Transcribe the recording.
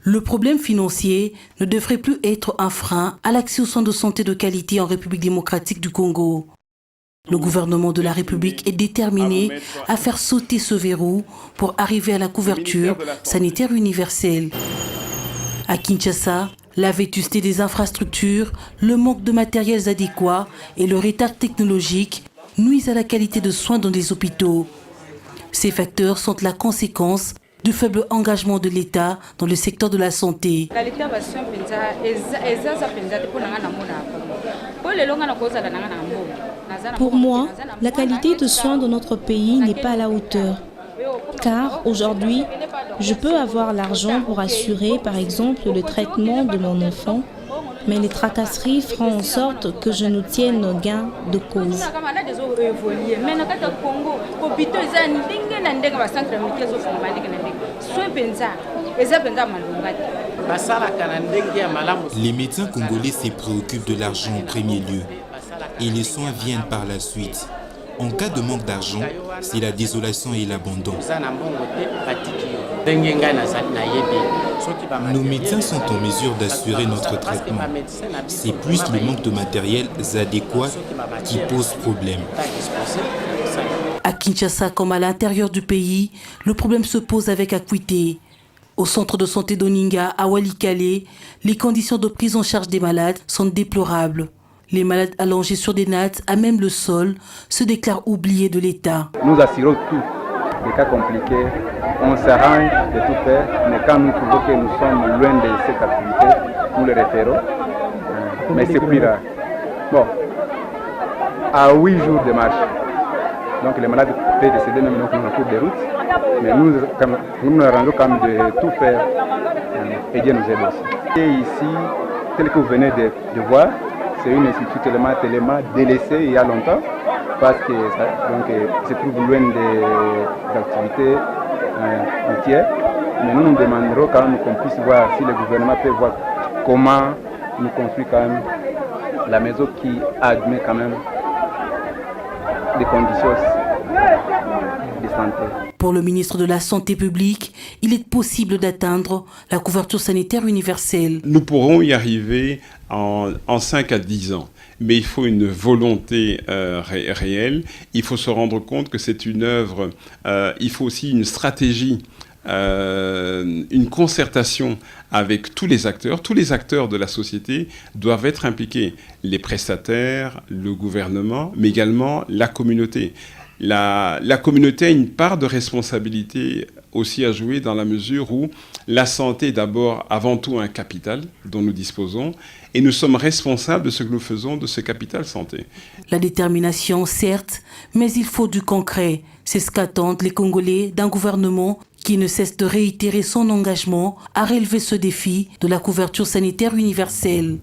Le problème financier ne devrait plus être un frein à l'accès aux soins de santé de qualité en République démocratique du Congo. Le gouvernement de la République est déterminé à faire sauter ce verrou pour arriver à la couverture sanitaire universelle. À Kinshasa, la vétusté des infrastructures, le manque de matériels adéquats et le retard technologique nuisent à la qualité de soins dans les hôpitaux. Ces facteurs sont la conséquence du faible engagement de l'État dans le secteur de la santé. Pour moi, la qualité de soins dans notre pays n'est pas à la hauteur. Car aujourd'hui, je peux avoir l'argent pour assurer par exemple le traitement de mon enfant, mais les tracasseries feront en sorte que je nous tienne gain de cause. Les médecins congolais se préoccupent de l'argent en premier lieu et les soins viennent par la suite. En cas de manque d'argent, c'est la désolation et l'abandon. Nos médecins sont en mesure d'assurer notre traitement. C'est plus le manque de matériel adéquat qui pose problème. À Kinshasa comme à l'intérieur du pays, le problème se pose avec acuité. Au centre de santé d'Oninga, à Walikale, les conditions de prise en charge des malades sont déplorables. Les malades allongés sur des nattes, à même le sol, se déclarent oubliés de l'État. Nous assurons tout. Des cas compliqués, on s'arrange de tout faire, mais quand nous trouvons que nous sommes loin de cette activité, nous le référons. Mais c'est plus rare. Bon, à 8 jours de marche, donc les malades peuvent décéder même en cours de route, mais nous arrangeons quand même de tout faire et Dieu nous aide aussi. Et ici, tel que vous venez de voir, c'est une institution tellement délaissée il y a longtemps parce que ça se trouve loin des activités routières. Mais nous demanderons quand même qu'on puisse voir si le gouvernement peut voir comment nous construire quand même la maison qui admet quand même des conditions de santé. Pour le ministre de la Santé publique, il est possible d'atteindre la couverture sanitaire universelle. Nous pourrons y arriver en 5 à 10 ans. Mais il faut une volonté réelle. Il faut se rendre compte que c'est une œuvre. Il faut aussi une stratégie, une concertation avec tous les acteurs. Tous les acteurs de la société doivent être impliqués. Les prestataires, le gouvernement, mais également la communauté. La communauté a une part de responsabilité aussi à jouer dans la mesure où la santé est d'abord avant tout un capital dont nous disposons et nous sommes responsables de ce que nous faisons de ce capital santé. La détermination, certes, mais il faut du concret. C'est ce qu'attendent les Congolais d'un gouvernement qui ne cesse de réitérer son engagement à relever ce défi de la couverture sanitaire universelle.